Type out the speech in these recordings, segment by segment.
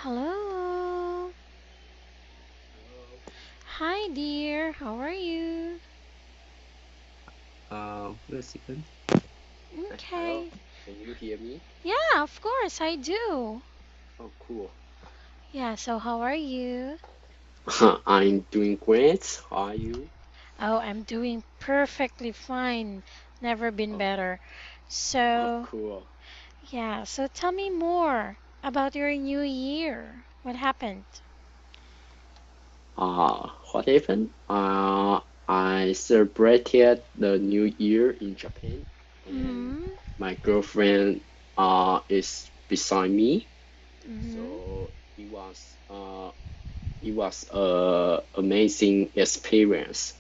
Hello. Hello. Hi, dear. How are you? Wait a second. Hello. Okay. Can you hear me? Yeah, of course, I do. Oh, cool. Yeah, so how are you? I'm doing great. How are you? Oh, I'm doing perfectly fine. Never been Oh, better. oh, So, cool. yeah, so tell me more about your new year. What happened? What happened? I celebrated the New Year in Japan, and Mm-hmm. my girlfriend is beside me. Mm-hmm. So it was a amazing experience.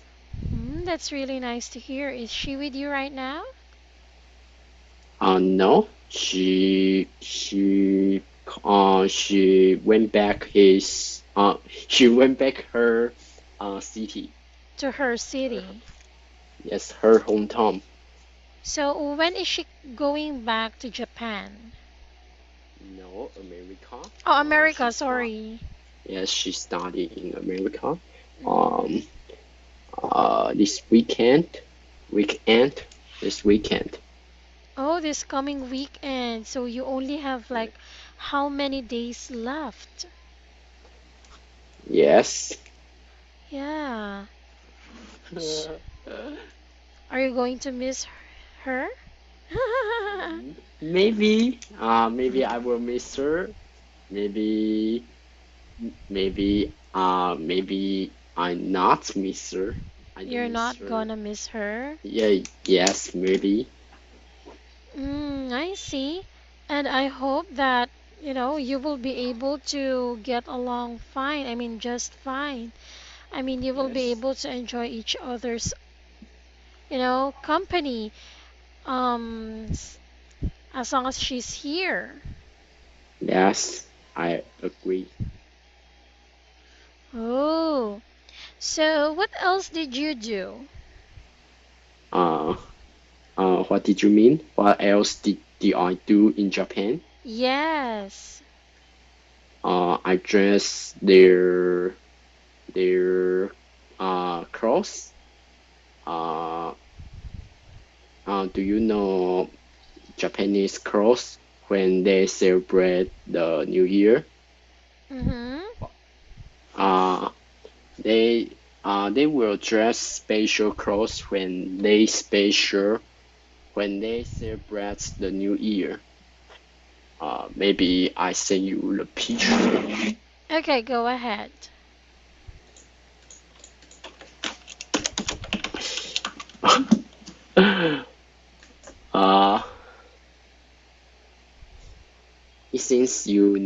That's really nice to hear. Is she with you right now? No, she went back she went back her city. To her Her city. yes, her hometown. So, when is she going back to Japan? No, America. Oh, She America, start sorry. yes, she studied in America. Mm. Um, this weekend, this weekend. Oh, this coming weekend. So you only have Yeah. like how many days left? Yes. Yeah. S- Are you going to miss her? Maybe I will miss her. Maybe maybe I not miss her. I don't You're miss not her. gonna miss her? Yeah, yes, maybe. I see. And I hope that, you will be able to get along fine. I mean, just fine. I mean, you will be Yes. able to enjoy each other's, company. As long as she's here. Yes, I agree. Oh, so what else did you do? Uh, what did you mean? What else did I do in Japan? Yes. I dressed their clothes. Uh, do you know Japanese clothes when they celebrate the New Year? Mm-hmm. Uh, they will dress special clothes when they celebrate the New Year. Maybe I send you the picture. Okay, go ahead. uh, since you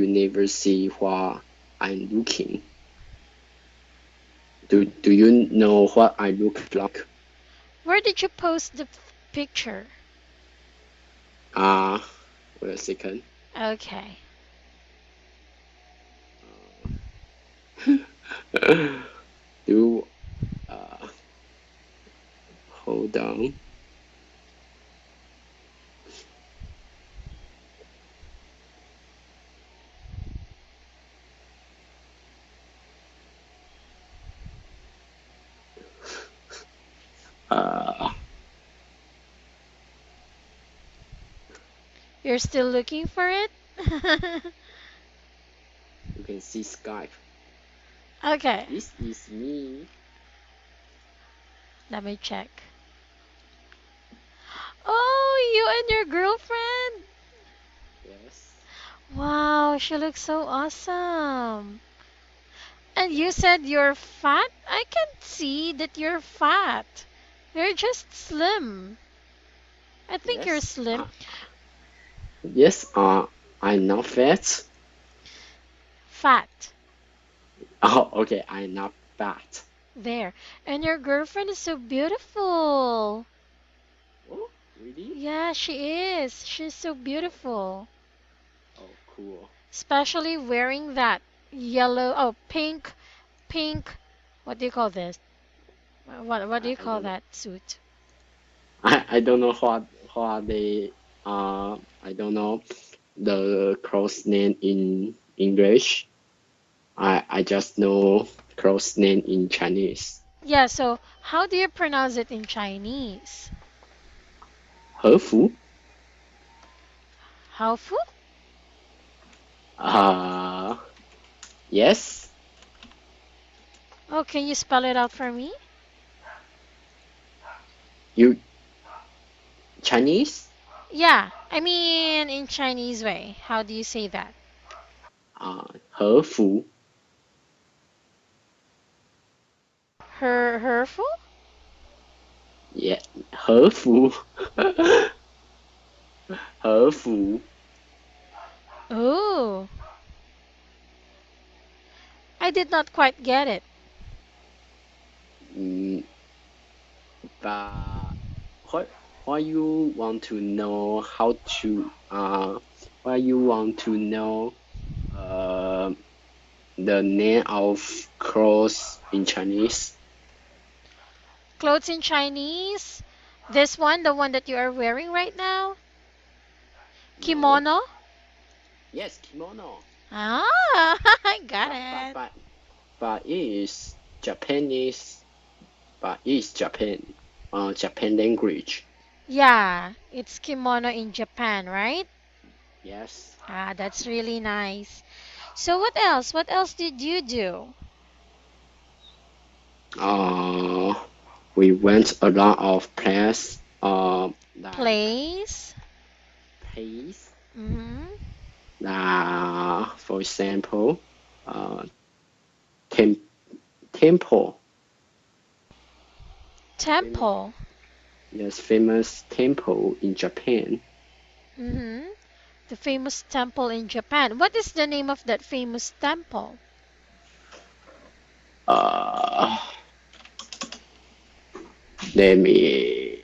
never see what I'm looking. Do you know what I look like? Where did you post the picture? Uh, wait a second. Okay. Do uh, hold on. Uh, You're still looking for it? you can see Skype. Okay, This is me. let me check. Oh, you and your girlfriend? Yes. Wow, she looks so awesome. And you said you're fat? I can't see that you're fat. You're just slim. I think you're Yes. slim. Yes. I'm not fat. Fat. Oh, okay. I'm not fat. There. And your girlfriend is so beautiful. Oh, really? Yeah, she is. She's so beautiful. Oh, cool. Especially wearing that yellow, oh, pink. What do you call this? What do you I call don't know. that suit? I don't know what they I don't know. the clothes name in English. I just know clothes name in Chinese. Yeah, so how do you pronounce it in Chinese? 和服 How fu? uh yes. Oh, can you spell it out for me? You Chinese? Yeah, I mean in Chinese way. How do you say that? 和服 Her fu? yeah 和服和服 Oh, I did not quite get it. mm, but what why you want to know how to why you want to know uh the name of clothes in Chinese? Clothes in Chinese? This one, the one that you are wearing right now? No. Kimono? Yes, kimono. Ah, I got But but it. but but it is Japanese. But it is Japan language. Yeah, it's kimono in Japan, right? Yes. Ah, that's really nice. So what else? What else did you do? Uh, we went a lot of places. Like Place? place. Mm-hmm. For example, uh, tem temple. Famous, Temple. yes, famous temple in Japan. Mm-hmm. The famous temple in Japan. What is the name of that famous temple? Uh, Let me.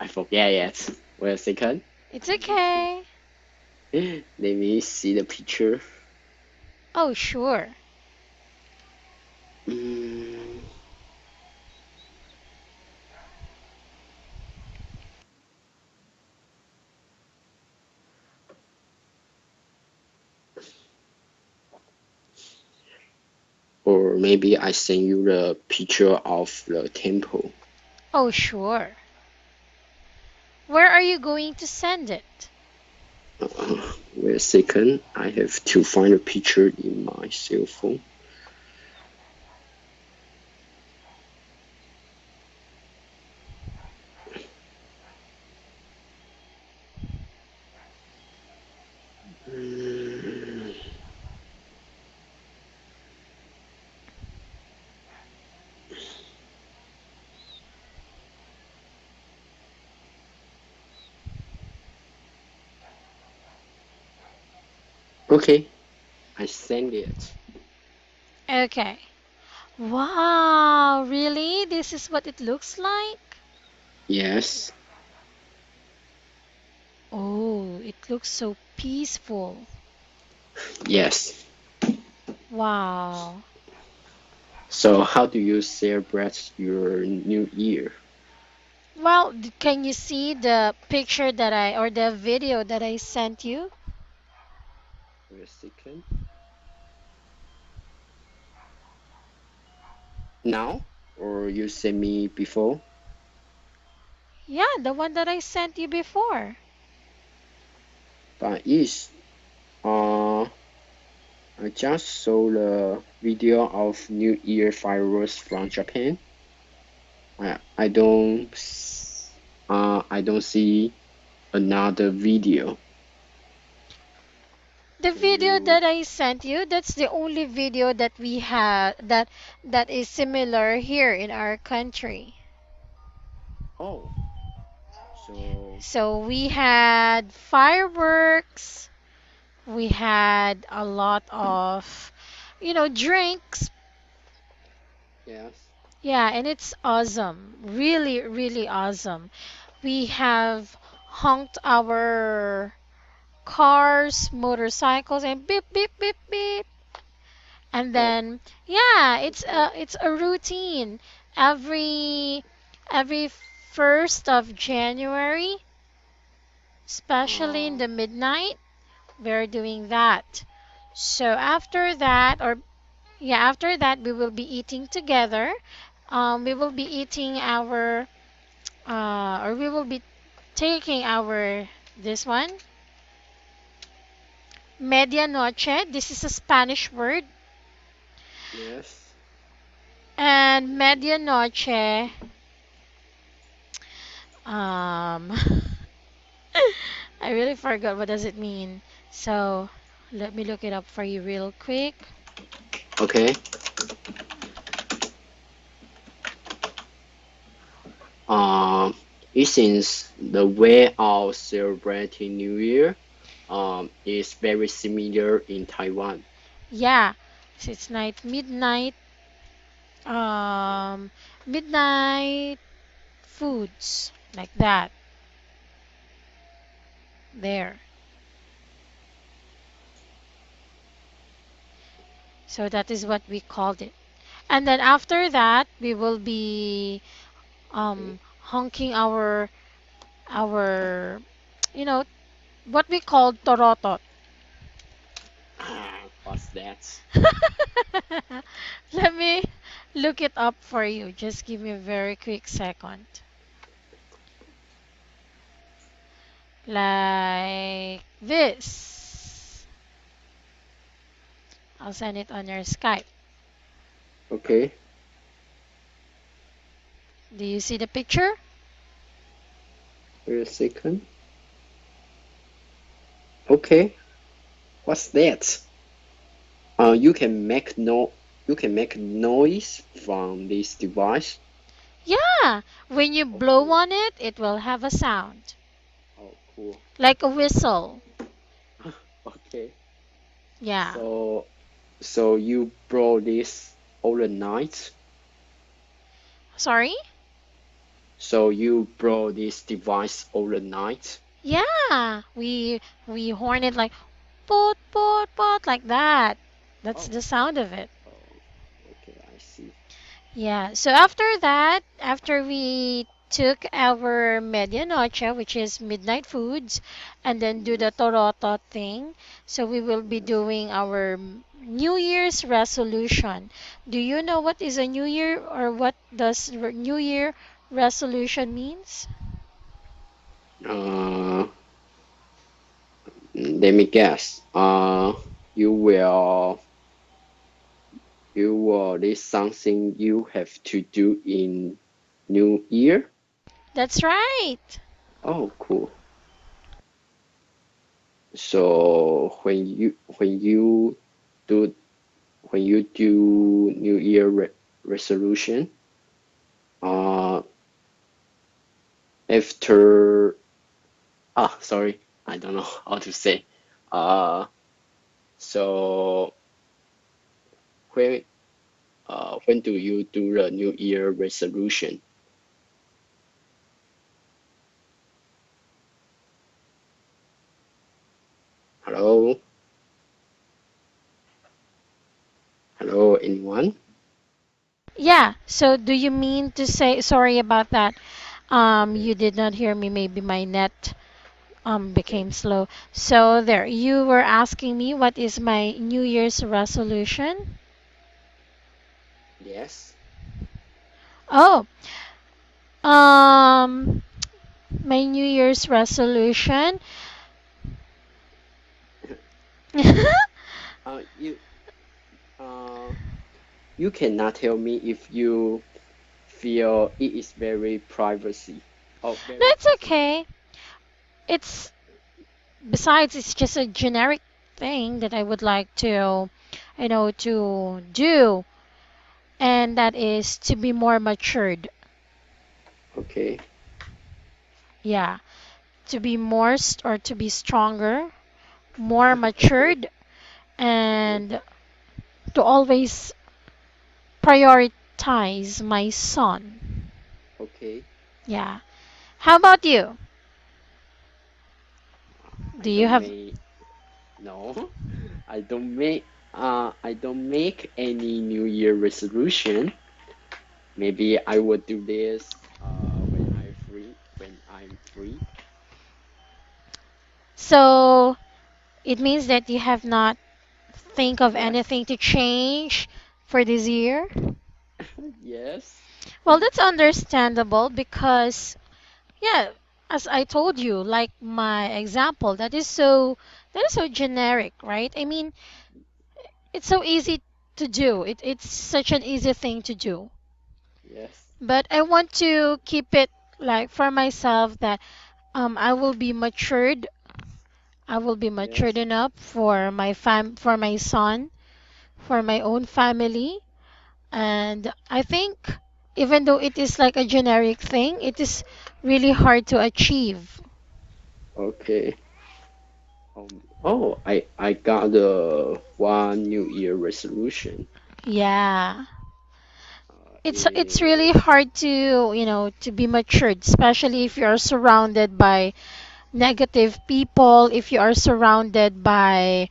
I forget it. Wait a second. It's Let me see. okay. Let me see the picture. Oh, sure. Mm, or maybe I send you the picture of the temple. Oh, sure. Where are you going to send it? Wait a second. I have to find a picture in my cell phone. Mm, okay, I send it. Okay. Wow, really? This is what it looks like? Yes, Oh, it looks so peaceful. yes. Wow. So, how do you celebrate your New Year? Well, can you see the picture that or the video that I sent you? Wait a second. Now, or you send me before? Yeah, the one that I sent you before. But is I just saw the video of New Year fireworks from Japan. I don't see another video. The Can video you? that I sent you, that's the only video that we have that is similar here in our country. Oh, so So we had fireworks, we had a lot of, drinks. yes. Yeah, and it's awesome. Really, really awesome. We have honked our cars, motorcycles, and beep, beep, beep, beep. And Oh, then, yeah, okay. it's a routine. Every every 1st of January, especially in Uh, the midnight. We're doing that. So after that, or yeah, after that, we will be eating together. We will be eating our, or we will be taking our, this one, medianoche. This is a Spanish word. yes. And medianoche, um, I really forgot what does it mean. So let me look it up for you real quick. Okay. Um, it seems the way of celebrating New Year is very similar in Taiwan. Yeah, so it's Yeah. um, midnight foods like that. There. So that is what we called it. And then after that, we will be Okay. honking our you know what we call torotot. What's that? Let me look it up for you. Just give me a very quick second. Like this. I'll send it on your Skype. Okay. Do you see the picture? Wait a second. Okay. What's that? You can make noise from this device. Yeah. When you Oh, blow cool. on it, it will have a sound. Oh, cool. Like a whistle. Okay. Yeah. So, so you blow this all the night. Sorry? So you blow this device all the night. Yeah. We horn it like pot pot pot like that. That's Oh, the sound of it. oh, okay, I see. Yeah. So after that, after we took our medianoche, which is midnight foods, and then do the Yes, torotot thing, so we will be yes. doing our New Year's resolution. Do you know what is a New Year or what does New Year resolution means? Uh, Let me guess. You will list something you have to do in New Year. That's right. Oh, cool. So do when you do New Year resolution, uh, after sorry, I don't know how to say. Uh, so when when do you do the New Year resolution? Hello, hello, anyone? Yeah. So do you mean to say sorry about that? Okay, You did not hear me. Maybe my net okay, became slow. So there, you were asking me what is my New Year's resolution? yes. Oh, um, my New Year's resolution. You uh you cannot tell me if you feel it is very privacy. Oh, very That's personal. okay. It's besides it's just a generic thing that I would like to do, and that is to be more matured. Okay. Yeah, to be more or to be stronger, more Okay. matured, Okay. and to always prioritize my son. Okay. Yeah. How about you? I Do you don't have make no. I don't make any New Year resolution. Maybe I will do this when I'm free. So it means that you have not think of Yes. anything to change for this year. Yes. Well, that's understandable because yeah, as I told you, like my example, that is so generic, right? I mean, it's so easy to do. It's such an easy thing to do. Yes. But I want to keep it like for myself that I will be matured. I will be matured Yes. enough for for my son, for my own family, and I think even though it is like a generic thing, it is really hard to achieve. Okay. Oh, I got one New Year resolution. Yeah. It's really It's hard to, to be matured, especially if you're surrounded by negative people, if you're surrounded by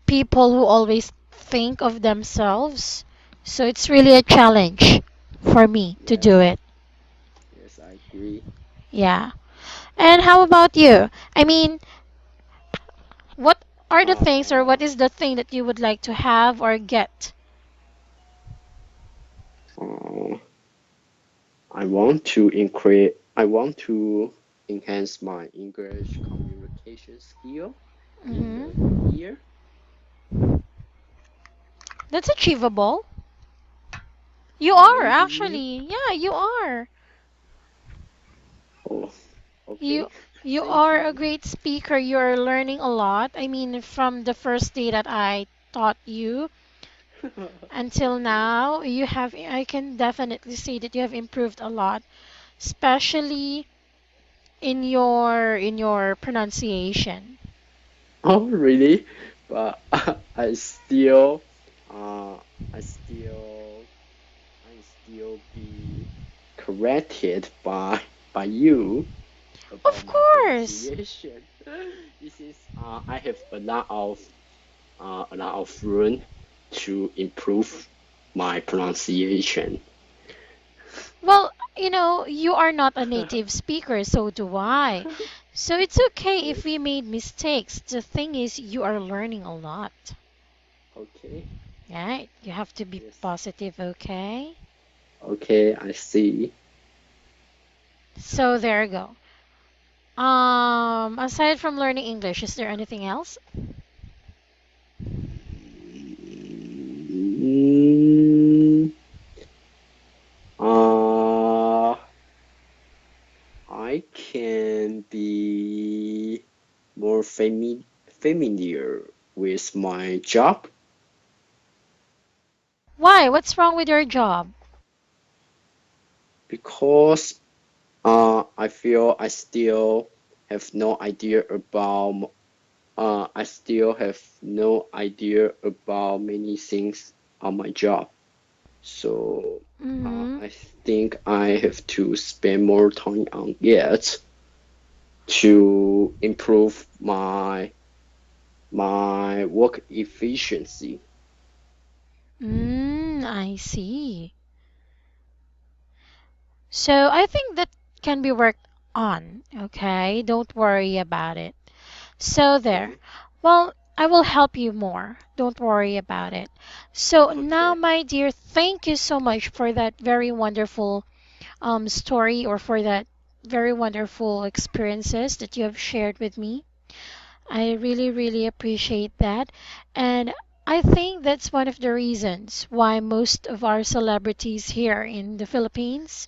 people who always think of themselves. So it's really a challenge for me to do yes. it. Yes, I agree. Yeah. And how about you? I mean, what are the things or Uh, what is the thing that you would like to have or get? uh, I want to increase. I want to enhance my English communication skill in the new Hmm. year. That's achievable. You Oh, are really? actually. Yeah, you are. Oh, You okay. you Thank are a you. great speaker. You're learning a lot. I mean, from the first day that I taught you until Thank you. now, I can definitely say that you have improved a lot, especially in your pronunciation. Oh, really? But I still, uh, I still, I still be corrected by you about Of my course. pronunciation. This is I have a lot of room to improve my pronunciation. Well, you are not a native speaker, so do I. So it's okay if Yes. we made mistakes. The thing is, you are learning a lot. Okay. Right? You have to be Yes. positive, okay? Okay, I see. So there you go. Aside from learning English, is there anything else? Mm, uh, I can be more familiar with my job Why? What's wrong with your job? because I feel I still have no idea about many things on my job. So Mm-hmm. I think I have to spend more time on it to improve my work efficiency. I see. So I think that can be worked on, okay? Don't worry about it. So there. Okay. Well, I will help you more. Don't worry about it. So now, Okay. my dear, thank you so much for that very wonderful story or for that very wonderful experiences that you have shared with me. I really, really appreciate that. And I think that's one of the reasons why most of our celebrities here in the Philippines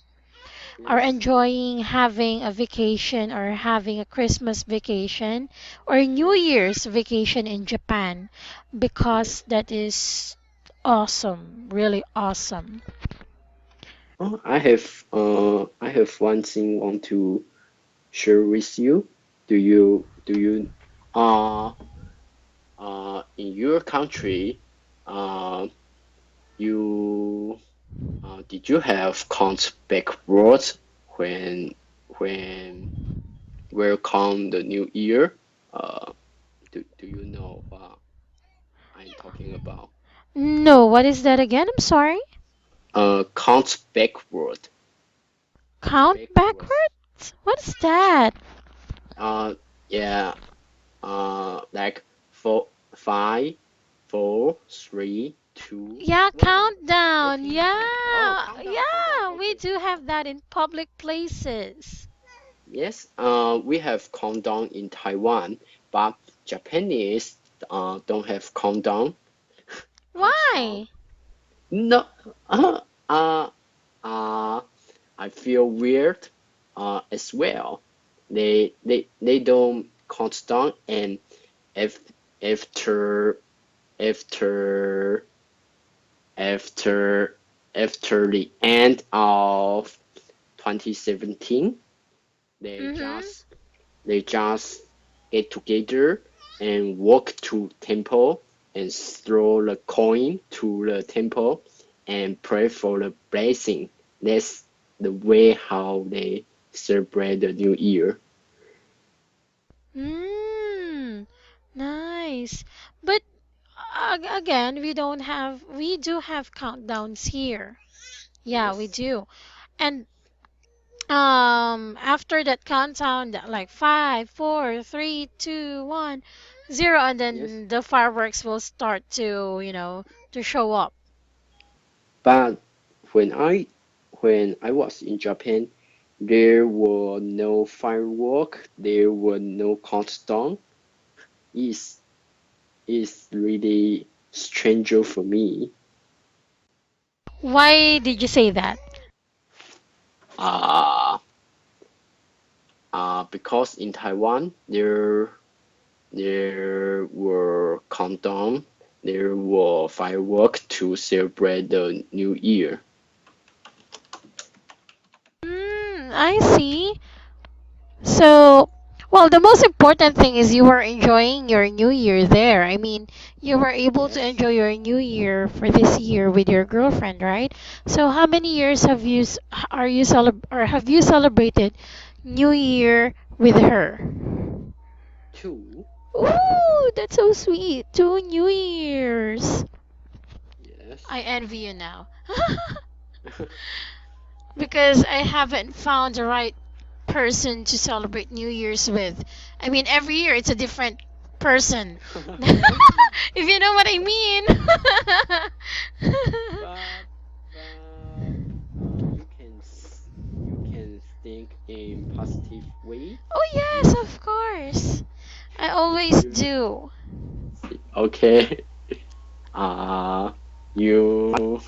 are Yes. enjoying having a vacation or having a Christmas vacation or New Yes. Year's vacation in Japan because Yes. that is awesome, really awesome. Oh, I have one thing want to share with you. Do you uh in your country uh you did you have count backwards when when welcome the new year? Uh, do you know what I'm talking about? No, what is that again? I'm sorry. Count backward. Count Backwards. backwards? What's that? Uh, yeah. Like four, 5, 4, 3, 2, Yeah, 1. I countdown. think. Oh, Yeah, countdown, countdown. yeah, we Okay. do have that in public places. Yes. We have countdown in Taiwan, but Japanese don't have countdown. Countdown. Why? No. Uh, uh, uh, I feel weird. As well. They don't countdown, and if after after after after the end of 2017, they Mm-hmm. just they just get together and walk to temple and throw the coin to the temple and pray for the blessing. That's the way how they celebrate the new year. Mm, nice. But again, we do have countdowns here. Yeah, we Yes, do. And after that countdown, like 5, 4, 3, 2, 1, 0, and yes. then the fireworks will start to, to show up. But when I was in Japan, there were no firework, there were no countdown. It's it's really stranger for me. Why did you say that? Uh, because in Taiwan there were countdown, there were fireworks to celebrate the new year. I see. So, well, the most important thing is you were enjoying your new year there. I mean, you were able to Yes, enjoy your new year for this year with your girlfriend, right? So, how many years have are you or have you celebrated New Year with her? two. Ooh, that's so sweet. 2 New Years. Yes. I envy you now. Because I haven't found the right person to celebrate New Year's with. I mean, every year it's a different person. If you know what I mean. but but you can think in positive way. Oh, yes, You of course. I always you do. okay. Uh you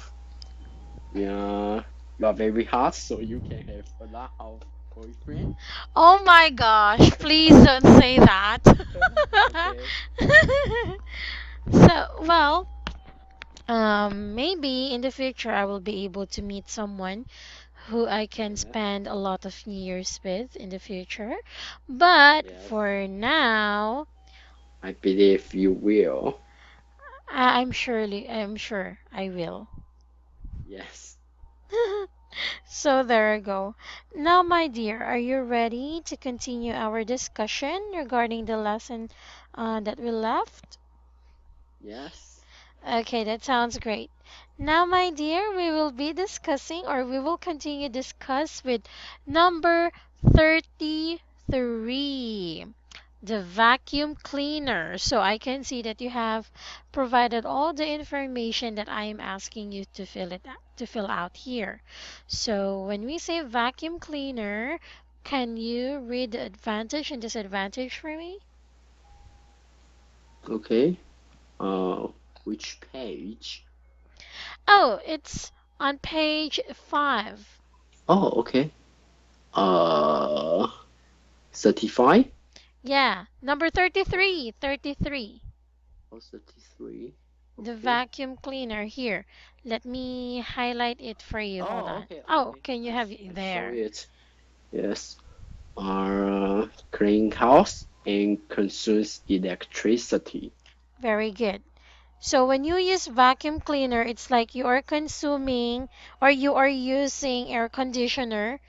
yeah you are very hard, so you can have a lot of boyfriend. Oh my gosh, please don't say that. Okay. So, well, maybe in the future I will be able to meet someone who I can Yes. spend a lot of New Year's with in the future. But Yes. for now, I believe you will. I'm sure I will. Yes. So there you go. Now, my dear, are you ready to continue our discussion regarding the lesson that we left? Yes. Okay, that sounds great. Now, my dear, we will be discussing or we will continue discuss with number 33, the vacuum cleaner. So I can see that you have provided all the information that I am asking you to fill out here. So when we say vacuum cleaner, can you read the advantage and disadvantage for me? Okay. Uh, which page? Oh, it's on page 5. Oh, okay. Uh, certified? Yeah, number 33, 33. Oh, 33. The Okay. vacuum cleaner here. Let me highlight it for you. Hold Oh, on. okay, Oh, okay. can you have it I saw there? it. Yes. Clean house and consumes electricity. Very good. So when you use vacuum cleaner, it's like you are consuming or you are using air conditioner.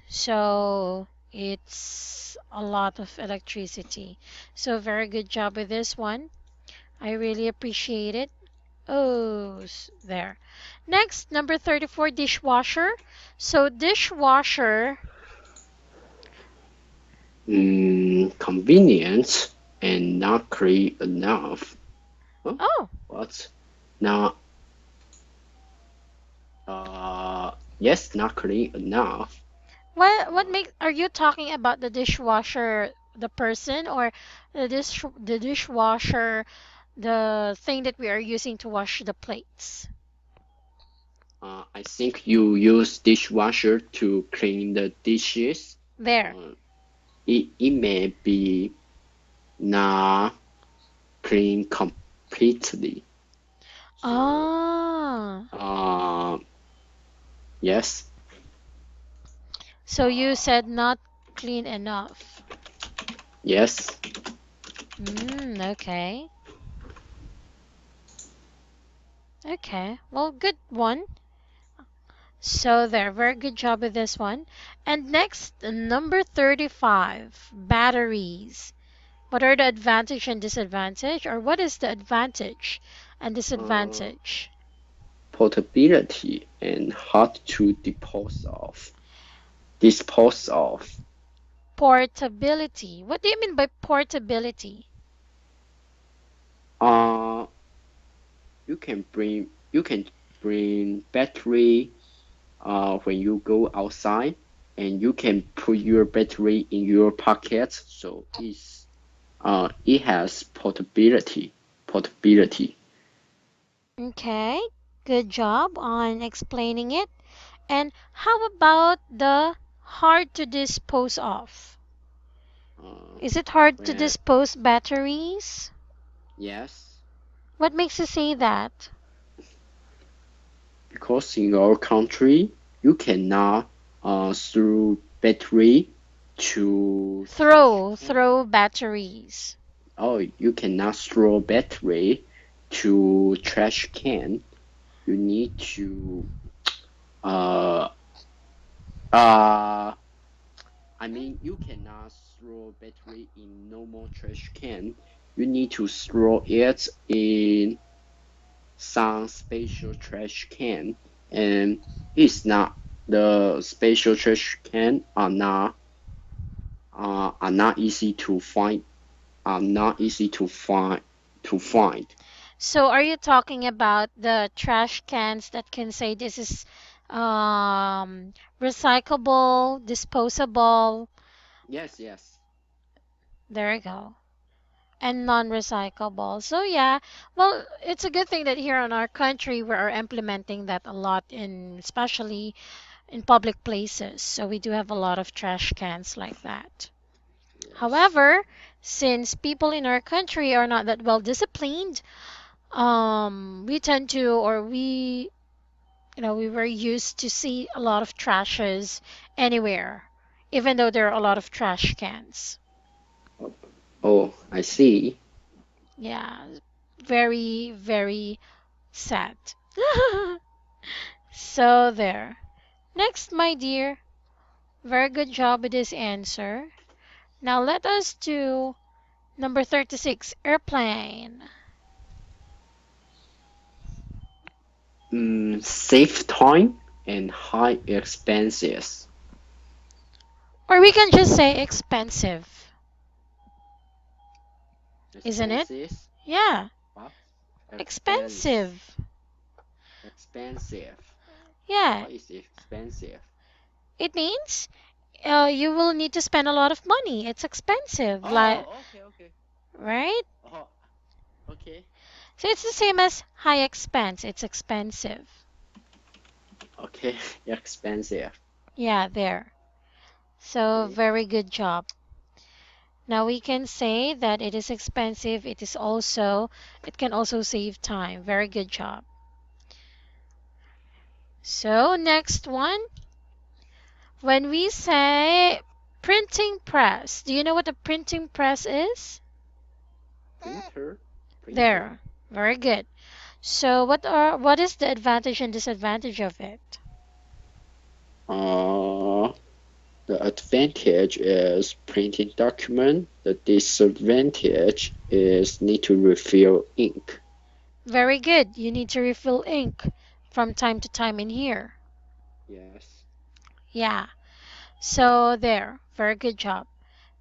So it's a lot of electricity. So very good job with this one. I really appreciate it. Oh, there. Next, number 34, dishwasher. So dishwasher Convenient and not clean enough. Huh? Oh, What? Not yes, not clean enough. what Uh, makes are you talking about the dishwasher, the person, or the dishwasher, the thing that we are using to wash the plates? I think you use dishwasher to clean the dishes. There. Uh, it may be not clean completely. So, Ah, uh, yes, so you uh, said not clean enough. yes. Okay. Okay. Well, good one. So there, very good job with this one. And next, number 35, batteries. What are the advantage and disadvantage, or what is the advantage and Uh, disadvantage? Portability and hard to dispose of. Portability. What do you mean by portability? Uh, you can bring battery when you go outside, and you can put your battery in your pocket, so it has portability. Okay, good job on explaining it. And how about the hard to dispose of? Uh, Is it hard to where dispose batteries? Yes, What makes you say that? because in our country you cannot throw battery to trash can. Throw batteries. Oh, you cannot throw battery to trash can. You need to uh uh I mean, you cannot throw battery in normal trash can. You need to throw it in some special trash can, and it's not the special trash can are not easy to find. Are not easy to find. So are you talking about the trash cans that can say this is um, recyclable, disposable? Yes, yes, There you go. And non-recyclable. So yeah, well, it's a good thing that here in our country we are implementing that a lot in especially in public places. So we do have a lot of trash cans like that. yes. However, since people in our country are not that well disciplined, we tend to, or we were used to see a lot of trashes anywhere, even though there are a lot Oh, of trash cans. oh, I see. Yeah, very, very sad. So there. Next, my dear, very good job with this answer. Now let us do number 36, airplane. Save time and high expenses. Or we can just say expensive, isn't it? Expenses? Yeah, What? Expense. expensive. Expensive. Yeah, What is expensive? it means you will need to spend a lot of money. It's expensive, like, Oh, okay, okay. right? Oh, okay, So it's the same as high expense. It's expensive. okay. Expensive. Yeah, there. So Okay. very good job. Now we can say that it is expensive. It can also save time. Very good job. So next one, when we say printing press, do you know what a printing press is? Printer. Printer. There. Very good. So what is the advantage and disadvantage of it? Uh, the advantage is printing document. The disadvantage is need to refill ink. Very good. You need to refill ink from time to time in here. Yes. Yeah. So there. Very good job.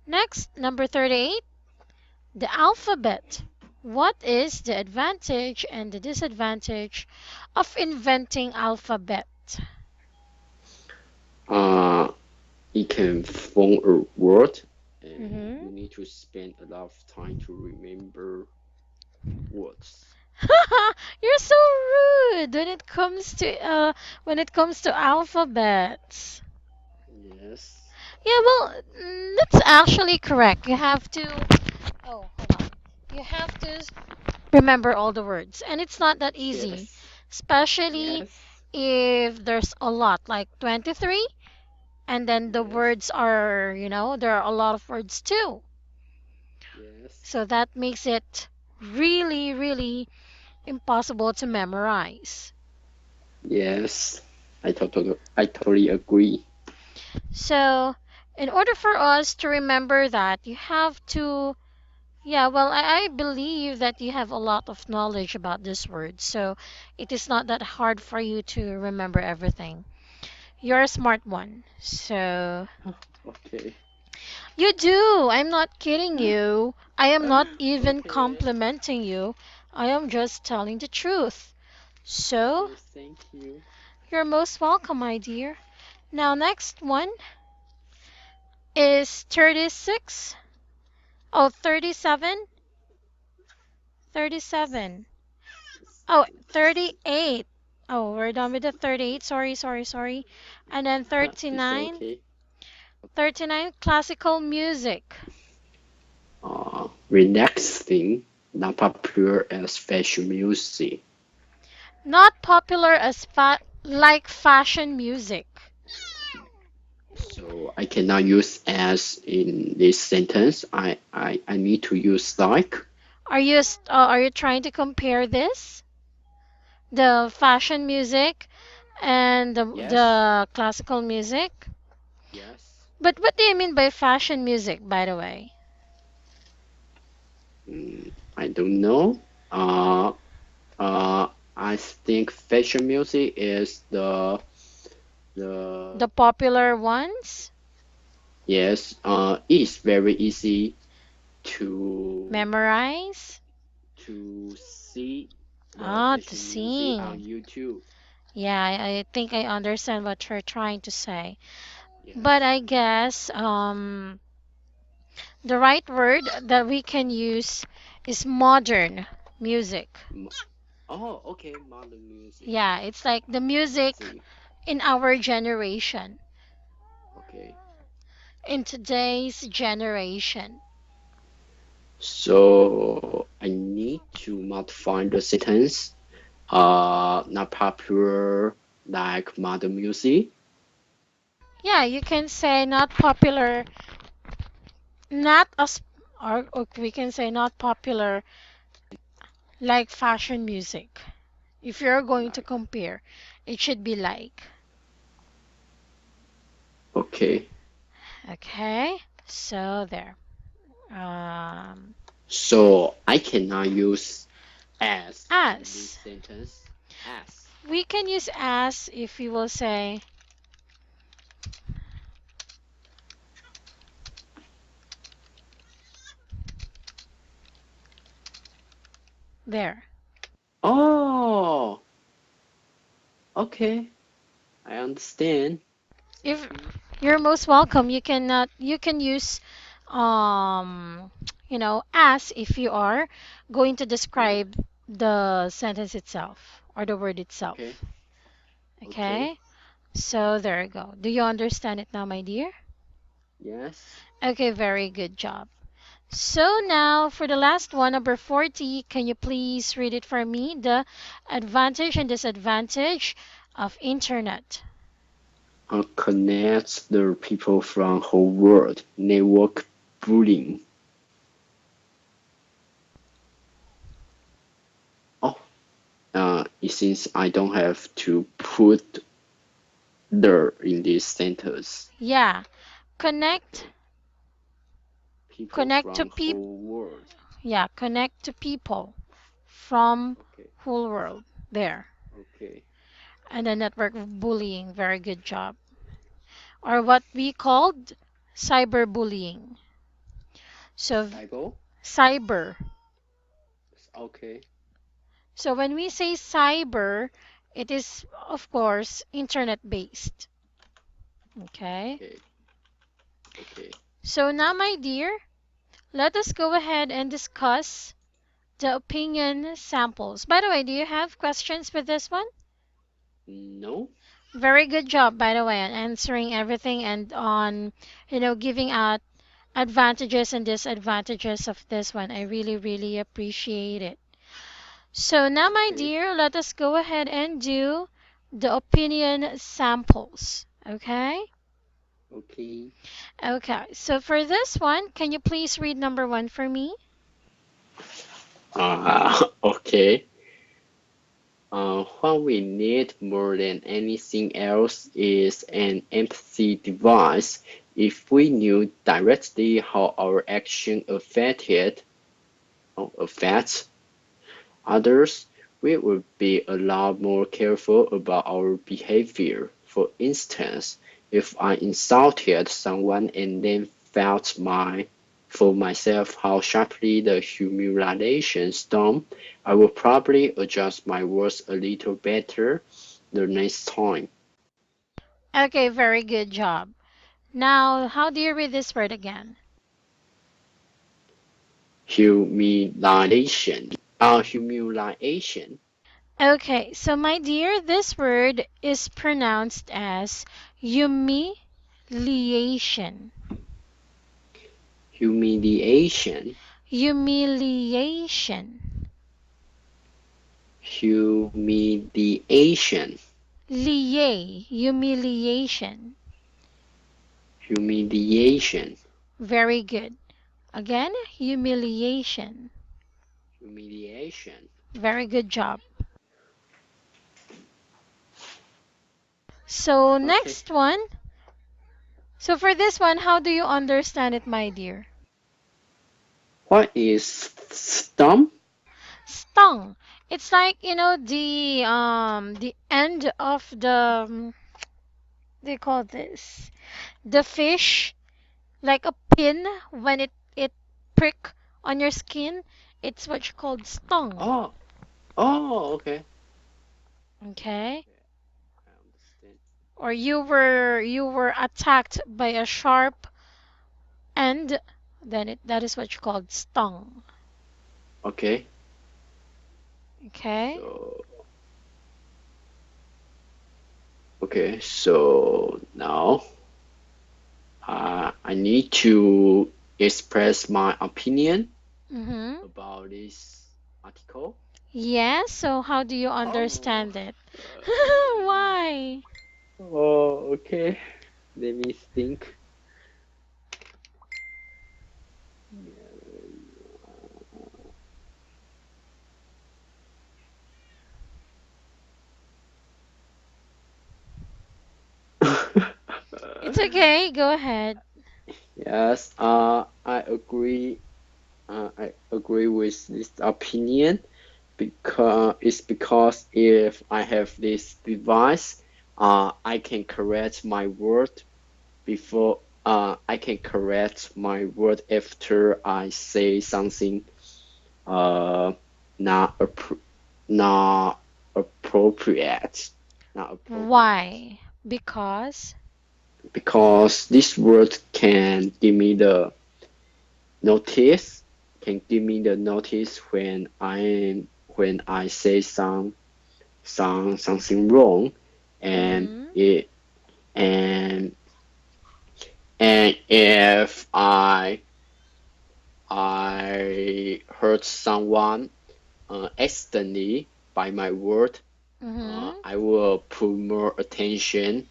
Next, number 38, the alphabet. What is the advantage and the disadvantage of inventing alphabet? Uh, it can form a word, and Hmm. you need to spend a lot of time to remember words. You're so rude when it comes to alphabets. Yes. Yeah, well, that's actually correct. You have to. Oh, hold on. You have to remember all the words, and it's not that easy, Yes. especially Yes. if there's a lot, like 23, and then the Yes. words are, there are a lot of words too. Yes. So that makes it really, really impossible to memorize. Yes. I totally agree. So, in order for us to remember that, you have to, yeah, well, I believe that you have a lot of knowledge about this word. So, it is not that hard for you to remember everything. You're a smart one. So, Okay. you do. I'm not kidding you. I am not even Okay. complimenting you. I am just telling the truth. So, Okay. Thank you. you're most welcome, my dear. Now, next one is 36. Oh, 37. 37. Oh, 38. Oh, we're done with the 38. Sorry, sorry, sorry. And then It's 39. okay. 39, classical music. Relaxing, not popular as fashion music. Not popular as like fashion music. So I cannot use as in this sentence. I need to use like. Are you trying to compare this? The fashion music and Yes. the classical music? Yes. But what do you mean by fashion music, by the way? I don't know. Uh, I think fashion music is the The popular ones? yes. It's very easy to Memorize? see the Ah, to fashion music on sing. YouTube. Yeah, I think I understand what you're trying to say. But Yes. I guess the right word that we can use is modern music. M- Oh, okay. Modern music. Yeah, it's like the I music see. in our generation, Okay. in today's generation. So I need to modify the sentence. Not popular like modern music. Yeah, you can say not popular, not as, or we can say not popular like fashion music. If you're going to Like, compare, it should be like. okay. Okay, so there. Um, So I cannot use as in this as. sentence. As. We can use as if we will say there. Oh, okay. I understand. Thank If you. you're most welcome, you can use as if you are going to Yeah. describe the sentence itself or the word Okay. itself. Okay. Okay? So there you go. Do you understand it now, my dear? Yes. Okay, very good job. So now for the last one, number 40, can you please read it for me? The advantage and disadvantage of internet. Connects the people from whole world. Network bullying. Oh, it seems I don't have to put the in this sentence. Yeah, connect Okay. People connect to from people. whole world. Yeah, connect to people from Okay. whole world. There. Okay. And the network of bullying, very good job. Or what we called cyberbullying. So Cyber. cyber. Okay. So when we say cyber, it is of course internet based. Okay. Okay. Okay. So now, my dear, let us go ahead and discuss the opinion samples. By the way, do you have questions with this one? No. Very good job, by the way, on answering everything and on, giving out advantages and disadvantages of this one. I really, really appreciate it. So now, my Okay. dear, let us go ahead and do the opinion samples. Okay? Okay. Okay. So for this one, can you please read number one for me? Okay. What we need more than anything else is an empathy device. If we knew directly how our action affects others, we would be a lot more careful about our behavior. For instance, if I insulted someone and then felt for myself how sharply the humiliation stung, I would probably adjust my words a little better the next time. Okay, very good job. Now, how do you read this word again? Humiliation. Okay, so my dear, this word is pronounced as humiliation. Humiliation. Humiliation. Humiliation. Humiliation. Humiliation. Very good. Again, humiliation. Humiliation. Very good job. So, Okay. next one. So, for this one, how do you understand it, my dear? What is stump? Stung. It's like, the end of the they call this the fish, like a pin when it prick on your skin. It's what you called stung. Oh, oh, okay. Okay? Okay, I understand. Or you were attacked by a sharp end, then that is what you called stung. Okay, Okay? so so now I need to express my opinion Mm-hmm. about this article. Yes, so how do you Oh, understand it? uh, Why? oh, okay. Let me think. It's okay, go ahead. Yes, I agree with this opinion because if I have this device, I can correct my word before I can correct my word after I say something uh not appro not appropriate, not appropriate, Why? Because because this word can give me the notice can give me the notice when I say something wrong, and mm-hmm. it and and if I hurt someone accidentally by my word, Mm-hmm. I will put more attention.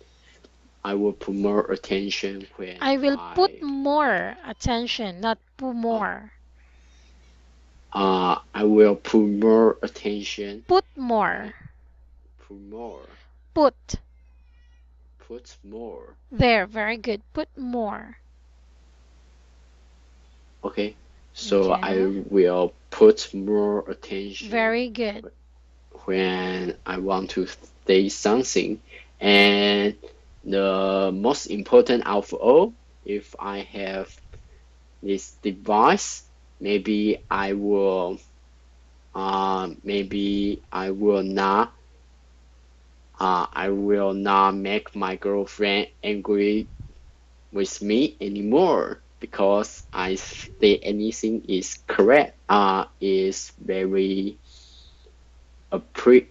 I will put more attention when I will put more attention, not put uh, more. I will put more attention Put when more. put more Put. put more. There, very good. Put more. Okay, so I Okay. will put more attention Very good. when I want to say something. And the most important of all, if I have this device. Maybe I will maybe I will not make my girlfriend angry with me anymore because I say anything is correct is very appropriate.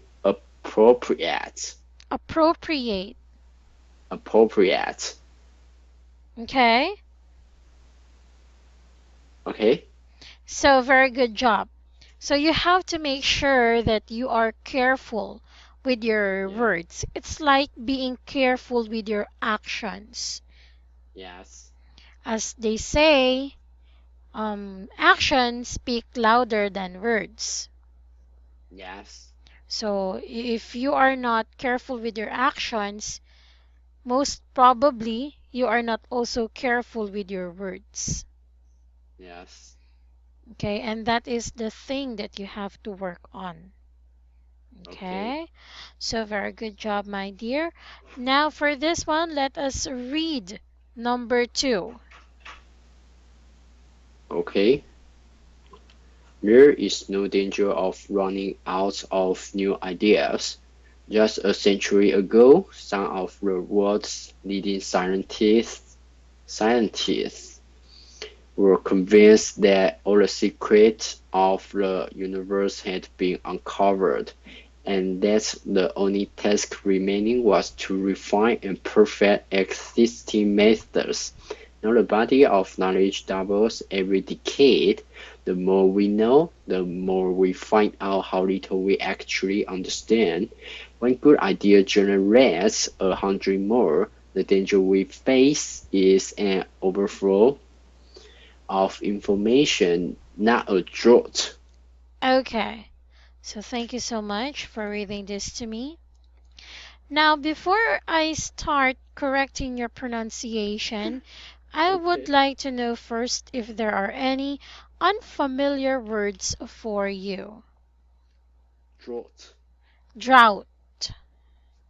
Appropriate. Appropriate. Okay? Okay? So, very good job. So, you have to make sure that you are careful with your Yeah. words. It's like being careful with your actions. Yes. As they say, actions speak louder than words. Yes. So, if you are not careful with your actions, most probably you are not also careful with your words. Yes. Okay, and that is the thing that you have to work on. Okay. Okay, so very good job, my dear. Now, for this one, let us read number two. Okay. There is no danger of running out of new ideas. Just a century ago, some of the world's leading scientists were convinced that all the secrets of the universe had been uncovered, and that the only task remaining was to refine and perfect existing methods. Now the body of knowledge doubles every decade. The more we know, the more we find out how little we actually understand. When good idea generates 100 more, the danger we face is an overflow of information, not a drought. Okay, so thank you so much for reading this to me. Now, before I start correcting your pronunciation, I would Okay. like to know first if there are any unfamiliar words for you. Drought. Drought.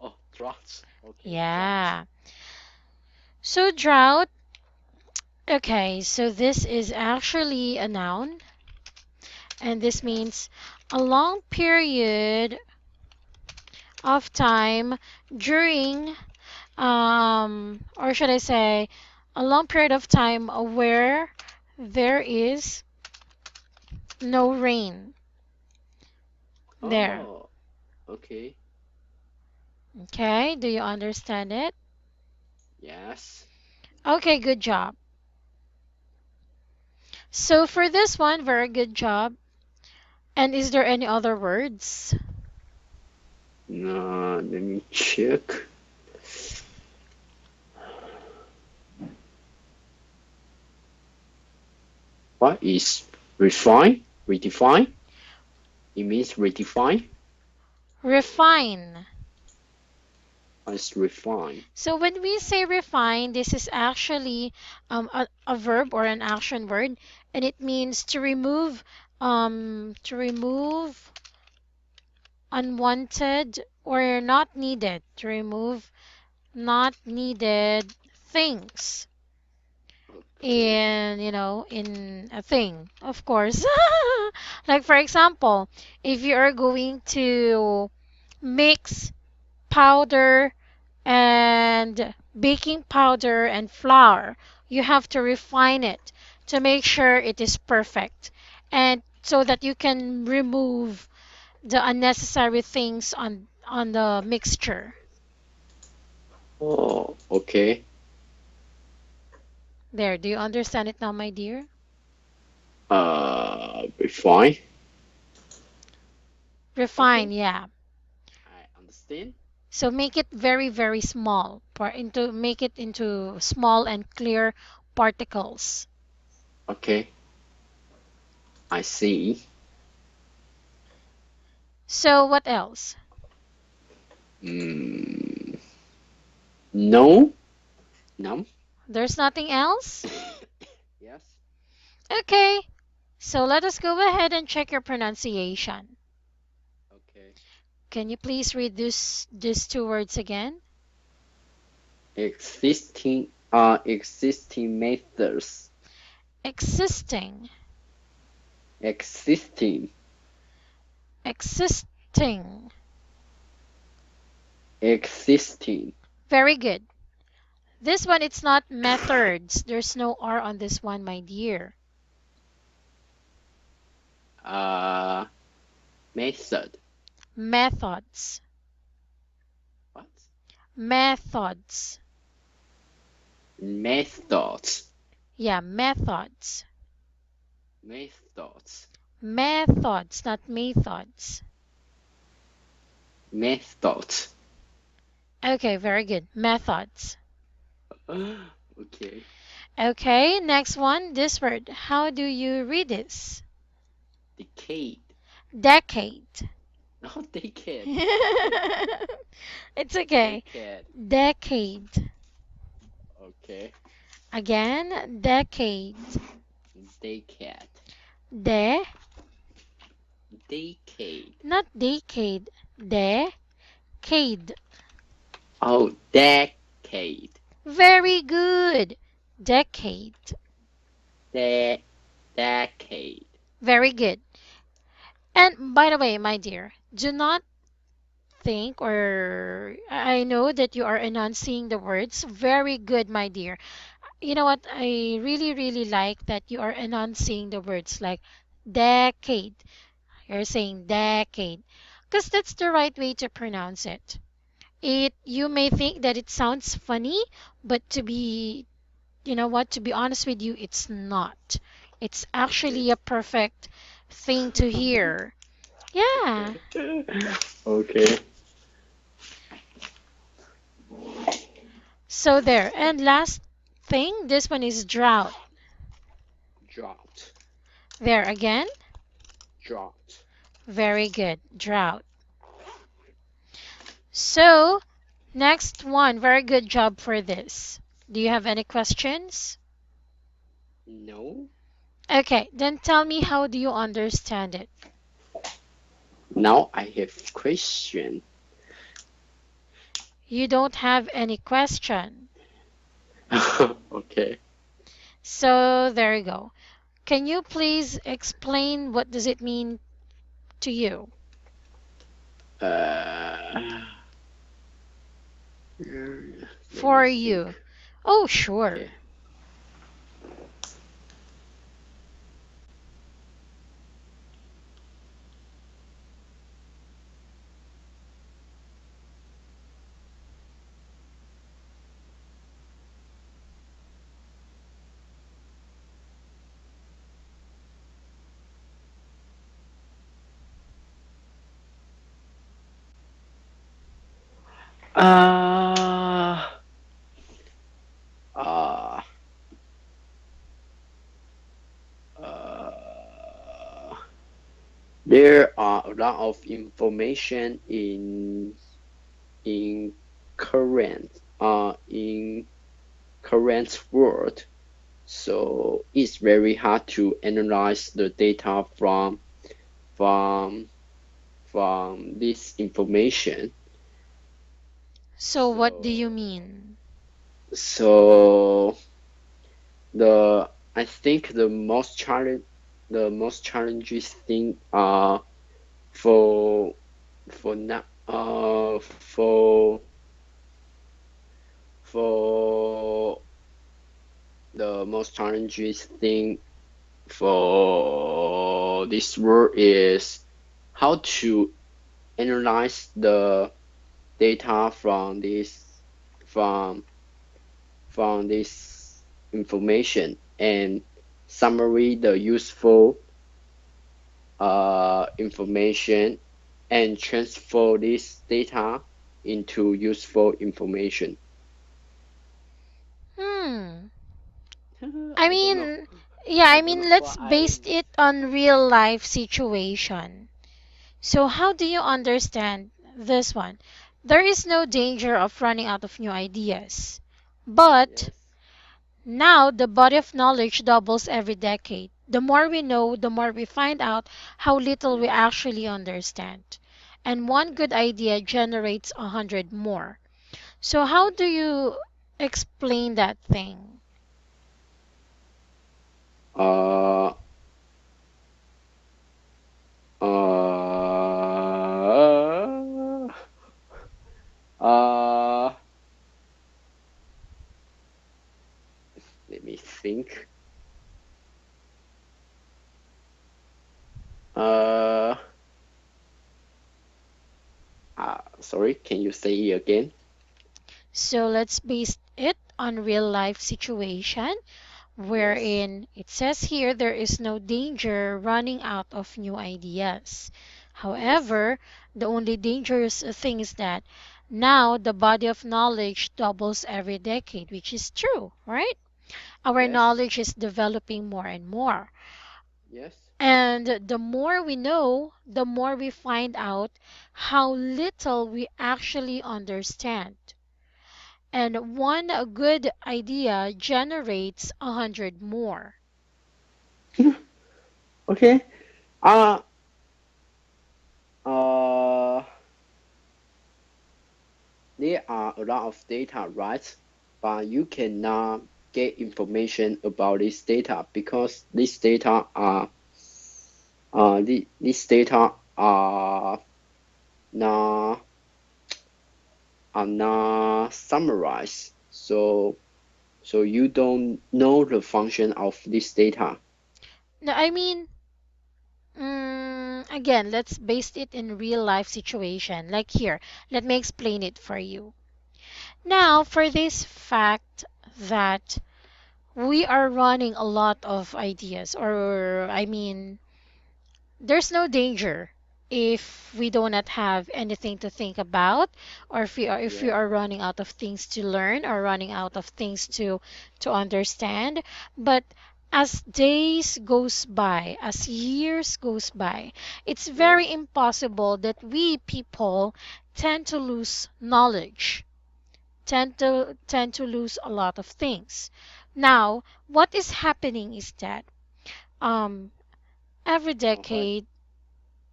Oh, drought. Okay, drought. Yeah. So, drought. Okay, so this is actually a noun, and this Yes. means a long period of time during, or should I say, a long period of time where there is no rain. There. Oh, okay. Okay, do you understand it? Yes. Okay, good job. So for this one, very good job. And is there any other words? Let me check. What is refine? Redefine? It means redefine. Refine. What is refine? So when we say refine, this is actually a verb or an action word, and it means to remove unwanted or not needed, to remove not needed things Okay. in a thing, of course. Like for example, if you are going to mix powder and baking powder and flour, you have to refine it to make sure it is perfect, and so that you can remove the unnecessary things on the mixture. Oh, okay. There, do you understand it now, my dear? Refine. Refine, Okay. yeah. I understand. So make it very, very small, into make it into small and clear particles. Okay. I see. So what else? Mm, no. No. There's nothing else? Yes. Okay. So let us go ahead and check your pronunciation. Okay. Can you please read these two words again? Existing methods. Existing. existing, Existing. existing, Very good. This one, it's not methods. There's no R on this one, my dear. uh, method. Methods. What? Methods. Methods, Yeah, methods. methods, Methods, not methods. methods. Okay, very good. Methods. Okay, Okay, next one. This word. How do you read this? decade. Decade. Not decade. It's okay. Decade. Decade. Okay, Again, decade. decade. De, Decade. not decade. Decade. Oh, decade. Very good. Decade. Decade. Very good. And by the way, my dear, do not think, or I know that you are enunciating the words. Very good, my dear. You know what? I really, really like that you are enunciating the words like decade. You're saying decade. Because that's the right way to pronounce it. You may think that it sounds funny, but you know what, to be honest with you, it's not. It's Okay. actually a perfect thing to hear. Yeah. Okay. Okay. So there. And last thing, this one is drought. Drought. There again. Drought. Very good. Drought. So, next one. Very good job for this. Do you have any questions? No. Okay, then tell me, how do you understand it? Now I have question. You don't have any question. Okay. So, there you go. Can you please explain what does it mean to you? Uh, let me For think. you. Oh, sure. Okay. Uh, uh, uh, there are a lot of information in current in current world, so it's very hard to analyze the data from from this information. So, what do you So mean? so the I think the most challenging thing for for now for the most challenging thing for this work is how to analyze the data from from this information and summary the useful information and transfer this data into useful information. Hmm. I I don't know. mean, yeah, I I don't mean, know let's what I. base it on real life situation. So, how do you understand this one? There is no danger of running out of new ideas. But Yes. now the body of knowledge doubles every decade. The more we know, the more we find out how little we Yes. actually understand. And one Yes. good idea generates 100 more. So, how Yes. do you explain that thing? Let me think. Uh, Sorry, can you say it again? So let's base it on real life situation Yes, wherein it says here there is no danger running out of new ideas. yes, However, the only dangerous thing is that now the body of knowledge doubles every decade, which is true, right? Our yes, knowledge is developing more and more. yes. And the more we know, the more we find out how little we actually understand. And one good idea generates 100 more. Okay. Uh, uh, there are a lot of data, right? But you cannot get information about this data because these data not are not summarized. So you don't know the function of this data. No, I mean, again, let's base it in real life situation. Like here, let me explain it for you. Now, for this fact that we are running a lot of ideas, or I mean, there's no danger if we do not have anything to think about, or if we Yes, are running out of things to learn or running out of things to understand. But as days goes by, as years goes by, it's very yes, impossible that we people tend to lose knowledge, tend to lose a lot of things. Now, what is happening is that um every what? decade,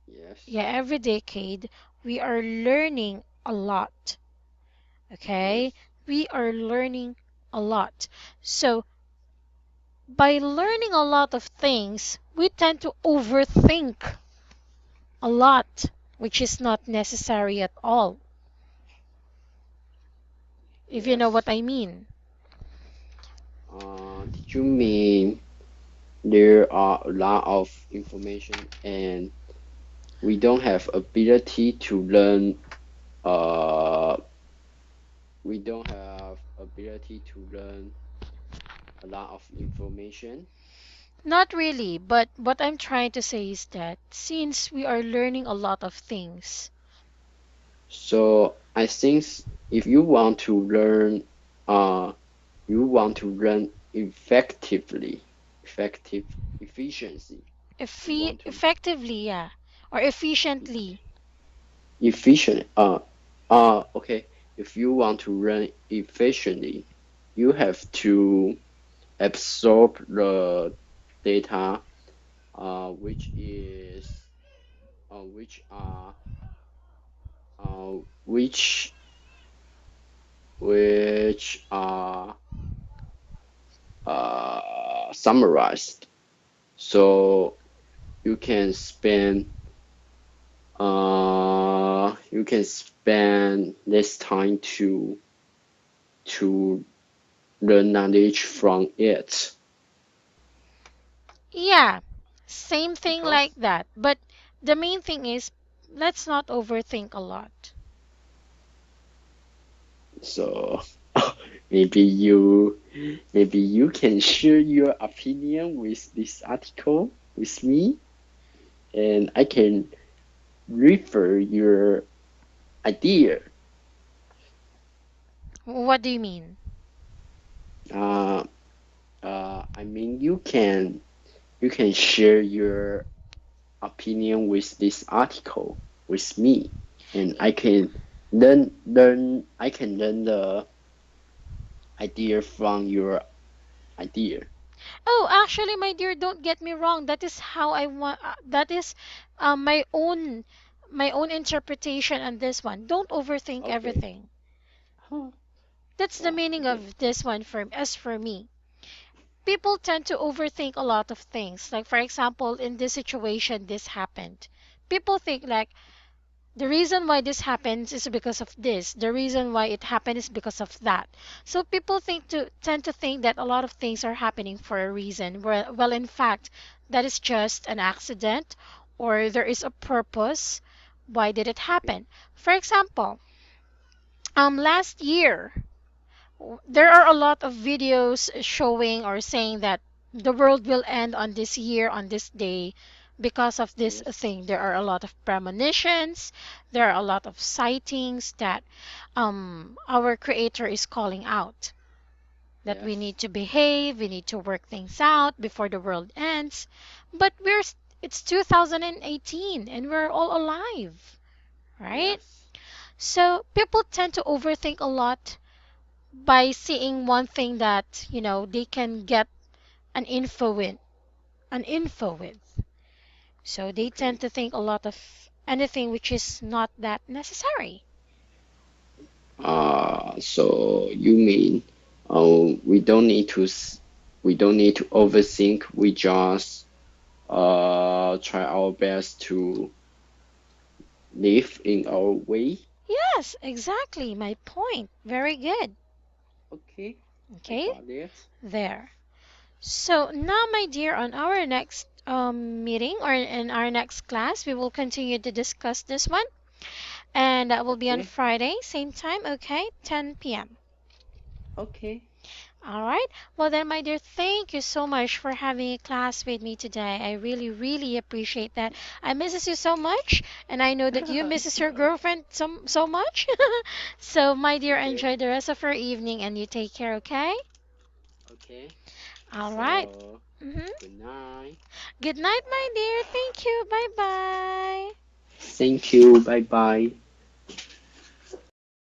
Yes, yeah, every decade we are learning a lot. Okay, yes, we are learning a lot. So by learning a lot of things, we tend to overthink a lot, which is not necessary at all, if you know what yes. I mean. Did you mean there are a lot of information and we don't have ability to learn uh we don't have ability to learn a lot of information? Not really, but what I'm trying to say is that since we are learning a lot of things, So I think if you want to learn uh you want to learn effectively, effective efficiency. You want to effectively, yeah, or efficiently. efficient okay, if you want to run efficiently, you have to absorb the data which is which are uh, which which are summarized, so you can spend less time to learn knowledge from it Yeah, same thing like because that. But the main thing is, let's not overthink a lot. so maybe you maybe you can share your opinion with this article with me and I can refer your idea. What do you mean? uh, I mean you can share your opinion with this article with me and Y- I can learn the idea from your idea. Oh, actually, my dear, don't get me wrong. That is how I want. That is my own interpretation on this one. Don't overthink Okay. everything. Huh. That's the meaning Okay. of this one for as for me. People tend to overthink a lot of things. Like for example, in this situation, this happened. People think like, The reason why this happens is because of this. The reason why it happened is because of that. So people tend to think that a lot of things are happening for a reason. Well, in fact, that is just an accident, or there is a purpose. Why did it Okay. happen? For example, last year, there Yes. are a lot of videos showing or saying that the world will end on this year, on this day, because of this Yes. thing. There are a lot of premonitions, there are a lot of sightings that our Creator is calling out. That we Yes. need to behave, we need to work things out before the world ends. But it's 2018 and we're all alive, right? Yes. So people tend to overthink a lot by seeing one thing that they can get an info with an info with so they tend Okay. to think a lot of anything which is not that necessary. So you mean, we don't need to we don't need to overthink. We just try our best to live in our way. Yes, exactly my point. Very good. Okay, I Okay, got it. there. So now, my dear, on our next meeting or in our next class, we will continue to discuss this one, and that will be on Okay, Friday, same time, okay, 10 p.m. okay. All right. Well, then, my dear, thank you so much for having a class with me today. I really, really appreciate that. I misses you so much, and I know that you misses your girlfriend so much. So, my dear, Okay, enjoy the rest of your evening, and you take care. Okay. okay. All right. So, Mm-hmm. good night. Good night, my dear. Thank you. Bye bye. Thank you. Bye bye.